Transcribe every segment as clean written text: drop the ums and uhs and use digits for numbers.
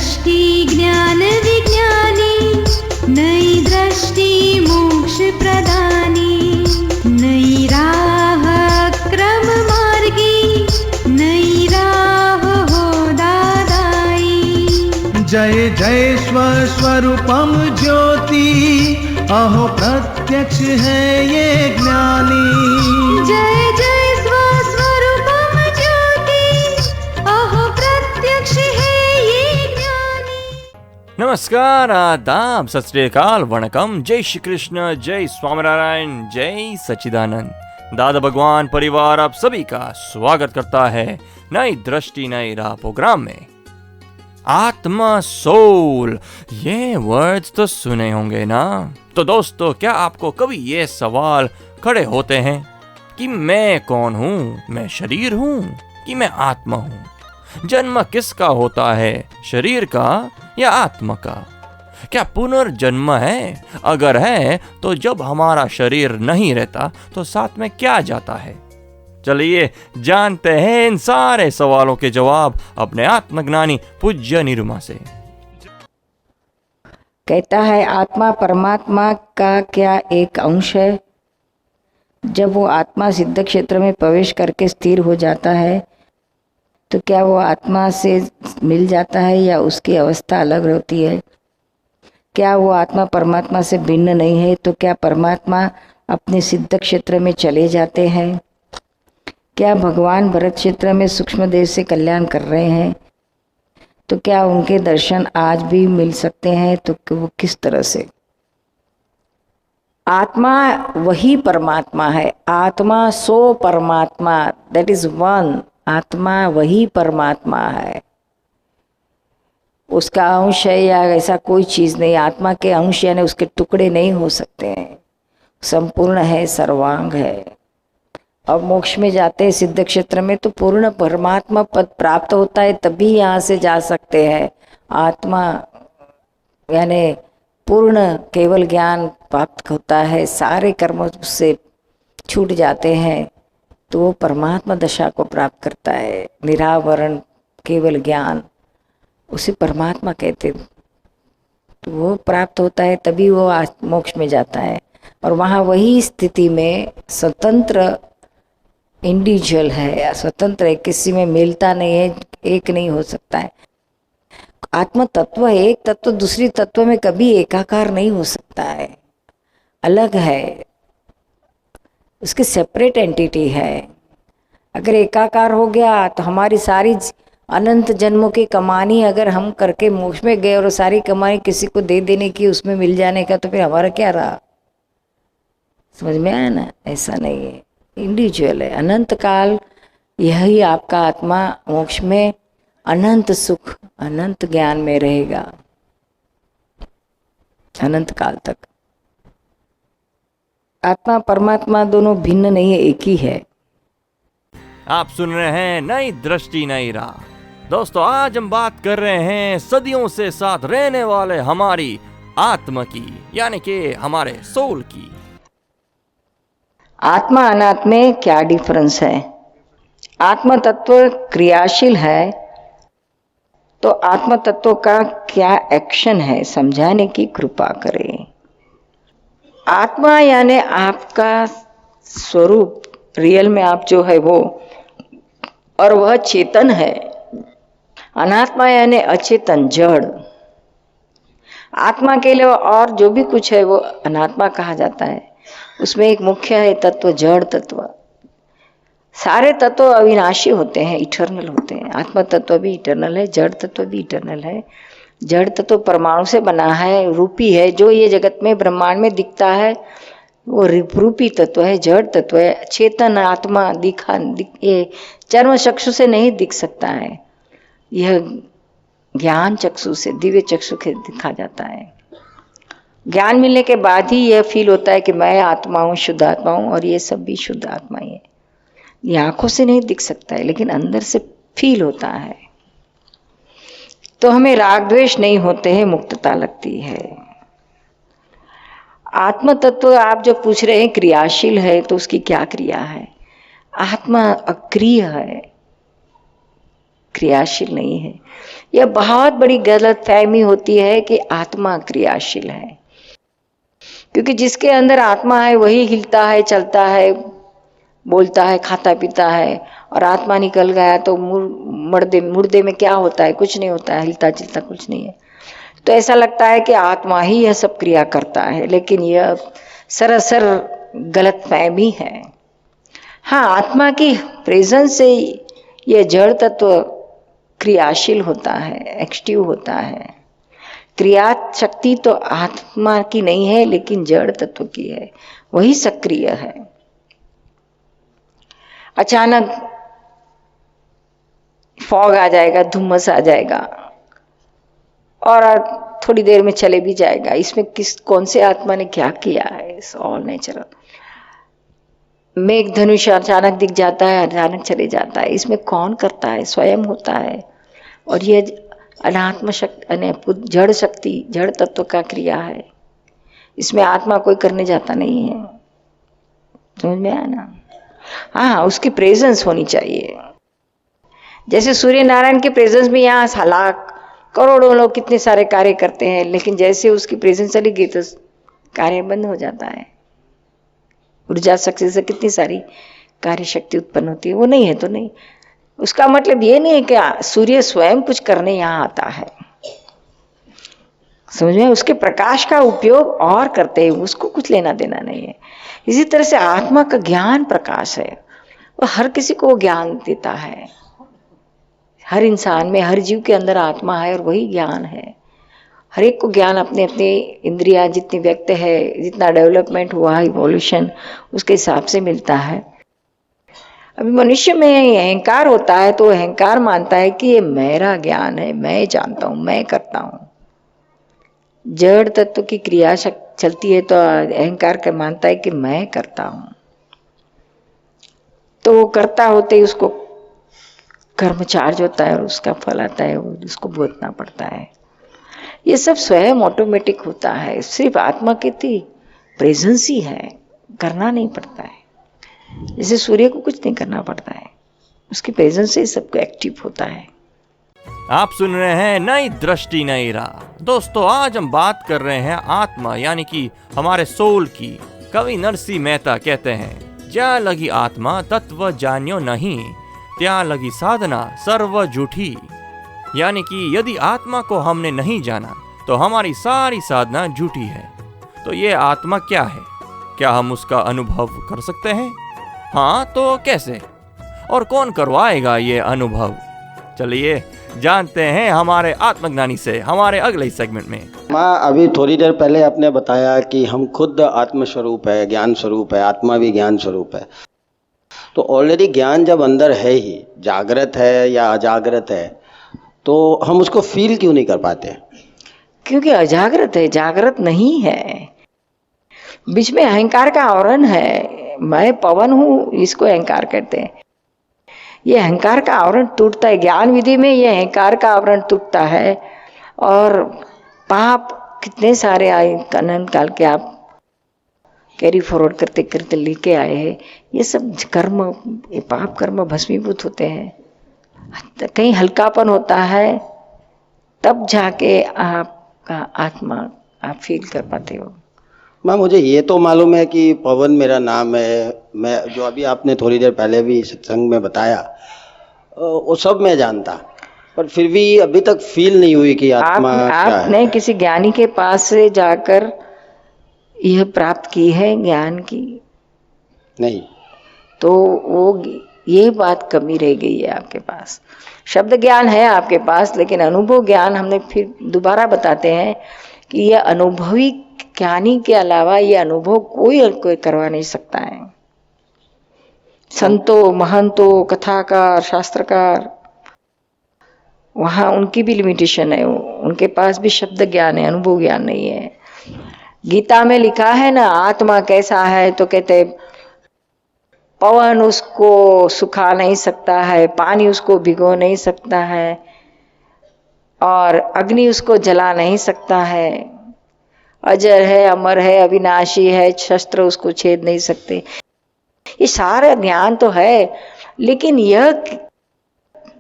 दृष्टि ज्ञान विज्ञानी, नई दृष्टि मोक्ष प्रदानी, नई राह क्रम मार्गी, नई राह हो दादाई। जय जय स्वस्वरूपम ज्योति, अहो प्रत्यक्ष है ये ज्ञानी। जय जय स्वस्वरूपम ज्योति, अहो प्रत्यक्ष है ये ज्ञानी। नमस्कार, आदाब, सत श्री अकाल, वणकम, जय श्री कृष्ण, जय स्वामीनारायण, जय सच्चिदानंद। दादा भगवान परिवार आप सभी का स्वागत करता है नई दृष्टि नई राह प्रोग्राम में। आत्मा, सोल, ये वर्ड्स तो सुने होंगे ना। तो दोस्तों, क्या आपको कभी ये सवाल खड़े होते हैं कि मैं कौन हूँ? मैं शरीर हूँ कि मैं आत्मा हूँ? जन्म किसका होता है, शरीर का या आत्मा का? क्या पुनर्जन्म है? अगर है तो जब हमारा शरीर नहीं रहता तो साथ में क्या जाता है? चलिए जानते हैं इन सारे सवालों के जवाब अपने आत्मज्ञानी पूज्य निरुमा से। कहता है, आत्मा परमात्मा का क्या एक अंश है? जब वो आत्मा सिद्ध क्षेत्र में प्रवेश करके स्थिर हो जाता है तो क्या वो आत्मा से मिल जाता है या उसकी अवस्था अलग होती है? क्या वो आत्मा परमात्मा से भिन्न नहीं है? तो क्या परमात्मा अपने सिद्ध क्षेत्र में चले जाते हैं? क्या भगवान भरत क्षेत्र में सूक्ष्म देह से कल्याण कर रहे हैं? तो क्या उनके दर्शन आज भी मिल सकते हैं? तो वो किस तरह से? आत्मा वही परमात्मा है। आत्मा सो परमात्मा, दैट इज वन। आत्मा वही परमात्मा है, उसका अंश है या ऐसा कोई चीज नहीं। आत्मा के अंश यानी उसके टुकड़े नहीं हो सकते हैं। संपूर्ण है, सर्वांग है। और मोक्ष में जाते हैं सिद्ध क्षेत्र में तो पूर्ण परमात्मा पद प्राप्त होता है, तभी यहाँ से जा सकते हैं। आत्मा यानी पूर्ण केवल ज्ञान प्राप्त होता है, सारे कर्म उससे छूट जाते हैं तो वो परमात्मा दशा को प्राप्त करता है। निरावरण केवल ज्ञान, उसे परमात्मा कहते। तो वो प्राप्त होता है तभी वो मोक्ष में जाता है। और वहाँ वही स्थिति में स्वतंत्र इंडिविजुअल है, स्वतंत्र है, किसी में मिलता नहीं है, एक नहीं हो सकता है। आत्म तत्व एक तत्व दूसरी तत्व में कभी एकाकार नहीं हो सकता है, अलग है, उसके सेपरेट एंटिटी है। अगर एकाकार हो गया तो हमारी सारी अनंत जन्मों की कमानी अगर हम करके मोक्ष में गए और सारी कमानी किसी को दे देने की, उसमें मिल जाने का, तो फिर हमारा क्या रहा? समझ में आया ना? ऐसा नहीं है, इंडिविजुअल है। अनंत काल यही आपका आत्मा मोक्ष में अनंत सुख अनंत ज्ञान में रहेगा, अनंत काल तक। आत्मा परमात्मा दोनों भिन्न नहीं है, एक ही है। आप सुन रहे हैं नई दृष्टि नई राह। दोस्तों, आज हम बात कर रहे हैं सदियों से साथ रहने वाले हमारी आत्मा की, यानी कि हमारे सोल की। आत्मा अनात्मा में क्या डिफरेंस है? आत्म तत्व क्रियाशील है तो आत्म तत्व का क्या एक्शन है, समझाने की कृपा करें। आत्मा यानी आपका स्वरूप, रियल में आप जो है वो, और वह चेतन है। अनात्मा यानी अचेतन, जड़। आत्मा के लिए और जो भी कुछ है वो अनात्मा कहा जाता है। उसमें एक मुख्य है तत्व, जड़ तत्व। सारे तत्व अविनाशी होते हैं, इटर्नल होते हैं। आत्मा तत्व भी इटर्नल है, जड़ तत्व भी इटर्नल है। जड़ तत्व परमाणु से बना है, रूपी है। जो ये जगत में ब्रह्मांड में दिखता है वो रूपी तत्व है, जड़ तत्व है। चेतन आत्मा ये चर्म चक्षु से नहीं दिख सकता है, यह ज्ञान चक्षु से, दिव्य चक्षु से दिखा जाता है। ज्ञान मिलने के बाद ही यह फील होता है कि मैं आत्मा हूँ, शुद्ध आत्मा हूँ, और ये सब भी शुद्ध आत्मा ही है। ये आंखों से नहीं दिख सकता है लेकिन अंदर से फील होता है। तो हमें राग द्वेष नहीं होते हैं, मुक्तता लगती है। आत्म तत्व आप जो पूछ रहे हैं क्रियाशील है, तो उसकी क्या क्रिया है? आत्मा अक्रिय है, क्रियाशील नहीं है। यह बहुत बड़ी गलत फहमी होती है कि आत्मा क्रियाशील है, क्योंकि जिसके अंदर आत्मा है वही हिलता है, चलता है, बोलता है, खाता पीता है। और आत्मा निकल गया तो मुर्दे में क्या होता है? कुछ नहीं होता है, हिलता चिलता कुछ नहीं है। तो ऐसा लगता है कि आत्मा ही यह सब क्रिया करता है, लेकिन यह सरासर गलत फहमी है। हाँ, आत्मा की प्रेजेंस से यह जड़ तत्व क्रियाशील होता है, एक्टिव होता है। क्रिया शक्ति तो आत्मा की नहीं है, लेकिन जड़ तत्व की है, वही सक्रिय है। अचानक फॉग आ जाएगा, धुम्मस आ जाएगा और थोड़ी देर में चले भी जाएगा। इसमें कौन से आत्मा ने क्या किया है? It's all natural. मेघ धनुष अचानक दिख जाता है, अचानक चले जाता है। इसमें कौन करता है? स्वयं होता है। और ये अनात्म शक्ति, जड़ शक्ति, जड़ तत्व का क्रिया है। इसमें आत्मा कोई करने जाता नहीं है। समझ में आया ना? हाँ, उसकी प्रेजेंस होनी चाहिए। जैसे सूर्य नारायण के प्रेजेंस में यहाँ लाख करोड़ों लोग कितने सारे कार्य करते हैं, लेकिन जैसे उसकी प्रेजेंस चली गई तो कार्य बंद हो जाता है। ऊर्जा शक्ति से कितनी सारी कार्य शक्ति उत्पन्न होती है, वो नहीं है तो नहीं। उसका मतलब ये नहीं है कि सूर्य स्वयं कुछ करने यहाँ आता है। समझ में? उसके प्रकाश का उपयोग और करते हैं, उसको कुछ लेना देना नहीं है। इसी तरह से आत्मा का ज्ञान प्रकाश है, वो हर किसी को ज्ञान देता है। हर इंसान में, हर जीव के अंदर आत्मा है और वही ज्ञान है। हर एक को ज्ञान अपने अपने इंद्रिया जितनी व्यक्त है, जितना डेवलपमेंट हुआ, इवोल्यूशन, उसके हिसाब से मिलता है। अभी मनुष्य में अहंकार होता है तो अहंकार मानता है कि ये मेरा ज्ञान है, मैं जानता हूं, मैं करता हूं। जड़ तत्व की क्रिया चलती है तो अहंकार का मानता है कि मैं करता हूं। तो वो करता होते ही उसको कर्म चार्ज होता है और उसका फल आता है, उसको भुगतना पड़ता है। ये सब स्वयं ऑटोमेटिक होता है। सिर्फ आत्मा की प्रेजेंस ही है, करना नहीं पड़ता है। जैसे सूर्य को कुछ नहीं करना पड़ता है, उसकी प्रेजेंस से सबको एक्टिव होता है। आप सुन रहे हैं नई दृष्टि नई राह। दोस्तों, आज हम बात कर रहे हैं आत्मा यानी कि हमारे सोल की। कवि नरसिंह मेहता कहते हैं, जा लगी आत्मा तत्व जान्यो नहीं, त्या लगी साधना सर्व झूठी। यानी कि यदि आत्मा को हमने नहीं जाना तो हमारी सारी साधना झूठी है। तो ये आत्मा क्या है? क्या हम उसका अनुभव कर सकते हैं? हाँ, तो कैसे और कौन करवाएगा ये अनुभव? चलिए जानते हैं हमारे आत्मज्ञानी से, हमारे अगले सेगमेंट में। माँ, अभी थोड़ी देर पहले आपने बताया कि हम खुद आत्म स्वरूप है, ज्ञान स्वरूप है, आत्मा भी ज्ञान स्वरूप है। तो ऑलरेडी ज्ञान जब अंदर है ही, जागृत है या अजागृत है, तो हम उसको फील क्यों नहीं कर पाते? क्योंकि अजागृत है, जागृत नहीं है। बीच में अहंकार का आवरण है। मैं पवन हूं, इसको अहंकार कहते हैं। ये अहंकार का आवरण टूटता है। ज्ञान विधि में ये अहंकार का आवरण टूटता है। और पाप कितने सारे आए, अनंत काल के आप कैरी फॉरवर्ड करते करते लेके आए हैं। ये सब कर्म, ये पाप कर्म भस्मीभूत होते हैं। कहीं हल्कापन होता है, तब जाके आपका आत्मा आप फील कर पाते हो। माँ, मुझे ये तो मालूम है कि पवन मेरा नाम है, मैं जो अभी आपने थोड़ी देर पहले भी सत्संग में बताया, वो सब मैं जानता, पर फिर भी अभी तक फील नहीं हुई कि आत्मा क्या है। आपने किसी ज्ञानी के पास से जाकर यह प्राप्त की है ज्ञान की? नहीं। तो वो ये बात कमी रह गई है आपके पास। शब्द ज्ञान है आपके पास, लेकिन अनुभव ज्ञान हमने फिर दोबारा बताते हैं कि यह अनुभवी ज्ञानी के अलावा ये अनुभव कोई करवा नहीं सकता है। संतो, महंतो, कथाकार, शास्त्रकार, वहां उनकी भी लिमिटेशन है। उनके पास भी शब्द ज्ञान है, अनुभव ज्ञान नहीं है। गीता में लिखा है ना, आत्मा कैसा है, तो कहते पवन उसको सुखा नहीं सकता है, पानी उसको भिगो नहीं सकता है, और अग्नि उसको जला नहीं सकता है। अजर है, अमर है, अविनाशी है, शस्त्र उसको छेद नहीं सकते। ये सारा ज्ञान तो है, लेकिन यह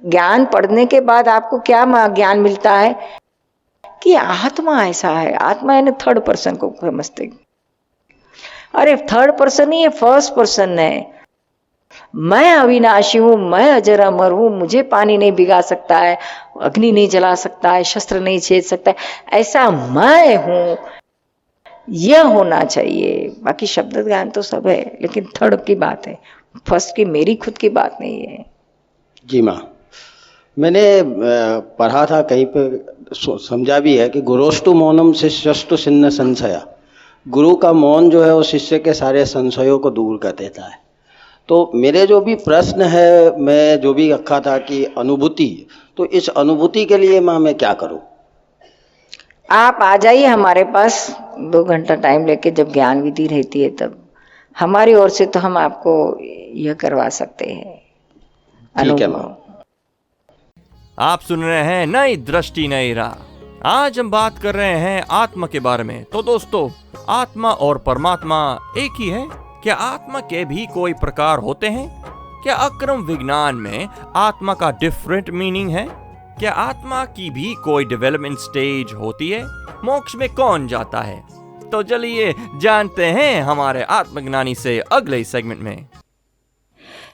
ज्ञान पढ़ने के बाद आपको क्या ज्ञान मिलता है कि आत्मा ऐसा है। आत्मा यानी थर्ड पर्सन को समझते। अरे थर्ड पर्सन नहीं है, फर्स्ट पर्सन है। मैं अविनाशी हूं, मैं अजर अमर हूं, मुझे पानी नहीं भिगा सकता है, अग्नि नहीं जला सकता है, शस्त्र नहीं छेद सकता है, ऐसा मैं हूं, यह होना चाहिए। बाकी शब्द ज्ञान तो सब है, लेकिन थर्ड की बात है, फर्स्ट की मेरी खुद की बात नहीं है। जी माँ, मैंने पढ़ा था कहीं पे, समझा भी है कि गुरोस्तु मौनम शिष्यस्तु छिन्न संशया। गुरु का मौन जो है वो शिष्य के सारे संशयों को दूर कर देता है। तो मेरे जो भी प्रश्न है, मैं जो भी रखा था कि अनुभूति, तो इस अनुभूति के लिए माँ मैं क्या करूं? आप आ जाइए हमारे पास 2 घंटा टाइम लेके, जब ज्ञान विधि रहती है तब। हमारी ओर से तो हम आपको यह करवा सकते हैं। ठीक है माँ। आप सुन रहे हैं नई दृष्टि नई राह। आज हम बात कर रहे हैं आत्मा के बारे में। तो दोस्तों, आत्मा और परमात्मा एक ही है? क्या आत्मा के भी कोई प्रकार होते हैं? क्या अक्रम विज्ञान में आत्मा का डिफरेंट मीनिंग है? क्या आत्मा की भी कोई डेवलपमेंट स्टेज होती है? मोक्ष में कौन जाता है? तो चलिए जानते हैं हमारे आत्मज्ञानी से अगले सेगमेंट में।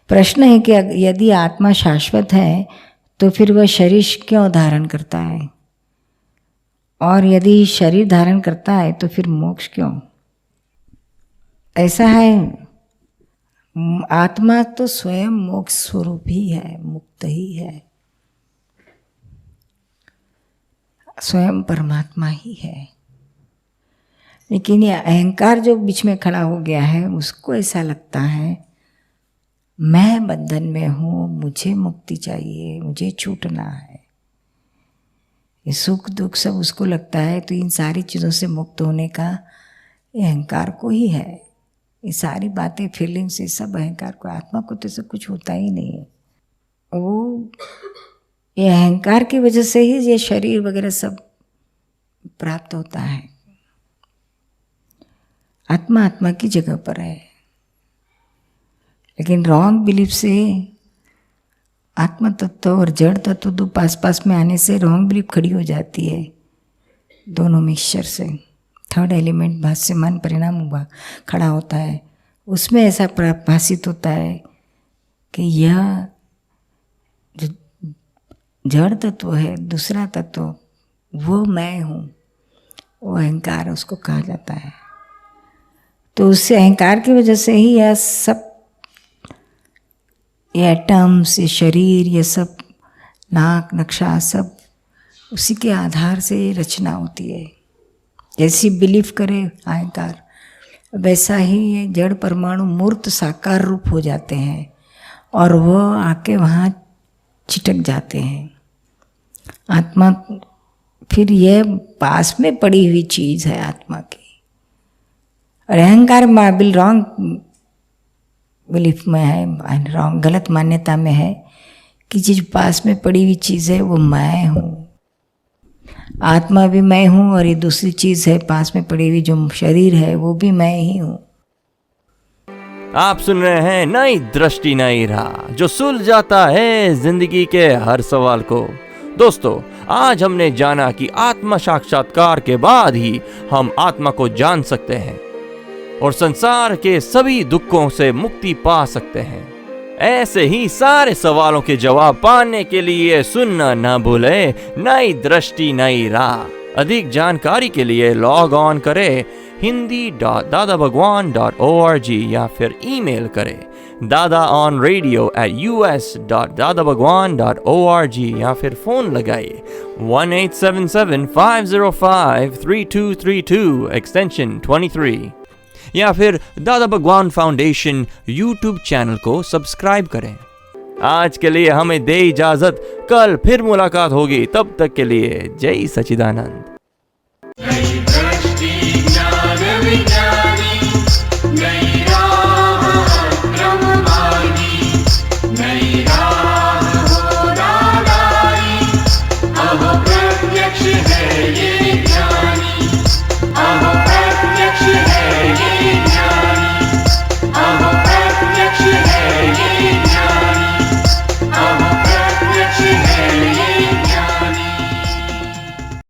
प्रश्न है कि यदि आत्मा शाश्वत है तो फिर वह शरीर क्यों धारण करता है, और यदि शरीर धारण करता है तो फिर मोक्ष क्यों? ऐसा है, आत्मा तो स्वयं मोक्ष स्वरूप ही है, मुक्त ही है, स्वयं परमात्मा ही है। लेकिन ये अहंकार जो बीच में खड़ा हो गया है, उसको ऐसा लगता है मैं बंधन में हूँ, मुझे मुक्ति चाहिए, मुझे छूटना है। ये सुख दुख सब उसको लगता है। तो इन सारी चीज़ों से मुक्त होने का ये अहंकार को ही है। ये सारी बातें, फीलिंग्स, ये सब अहंकार को। आत्मा को तो सब कुछ होता ही नहीं है। वो ये अहंकार की वजह से ही ये शरीर वगैरह सब प्राप्त होता है। आत्मा आत्मा की जगह पर है, लेकिन रॉन्ग बिलीफ से आत्मा तत्व और जड़ तत्व दो पास पास में आने से रॉन्ग बिलीफ खड़ी हो जाती है। दोनों मिक्सचर से थर्ड एलिमेंट भाष्य मन परिणाम हुआ खड़ा होता है। उसमें ऐसा भाषित होता है कि यह जो जड़ तत्व है, दूसरा तत्व, वो मैं हूँ, वो अहंकार उसको कहा जाता है। तो उससे अहंकार की वजह से ही यह सब, ये एटम्स, ये शरीर, ये सब नाक नक्शा सब उसी के आधार से रचना होती है। जैसी बिलीफ करे अहंकार, वैसा ही ये जड़ परमाणु मूर्त साकार रूप हो जाते हैं और वो आके वहाँ चिटक जाते हैं। आत्मा फिर ये पास में पड़ी हुई चीज़ है आत्मा की। और अहंकार रॉन्ग बिलीफ में है, रॉन्ग गलत मान्यता में है कि चीज़ पास में पड़ी हुई चीज़ है वो मैं हूँ। आत्मा भी मैं हूँ और ये दूसरी चीज़ है पास में पड़ी हुई जो शरीर है वो भी मैं ही हूँ। आप सुन रहे हैं नई दृष्टि नई राह, जो सुलझाता है जिंदगी के हर सवाल को। दोस्तों, आज हमने जाना कि आत्मा साक्षात्कार के बाद ही हम आत्मा को जान सकते हैं और संसार के सभी दुखों से मुक्ति पा सकते हैं। ऐसे ही सारे सवालों के जवाब पाने के लिए सुनना न भूले नई दृष्टि नई राह। अधिक जानकारी के लिए लॉग ऑन करें hindi.dadabhagwan.org या फिर ईमेल करें dadaonradio@us.dadabhagwan.org या फिर फोन लगाइए 1877-505-3232 एक्सटेंशन 23 या फिर दादा भगवान फाउंडेशन यूट्यूब चैनल को सब्सक्राइब करें। आज के लिए हमें दे इजाजत, कल फिर मुलाकात होगी। तब तक के लिए जय सच्चिदानंद। प्रत्यक्ष है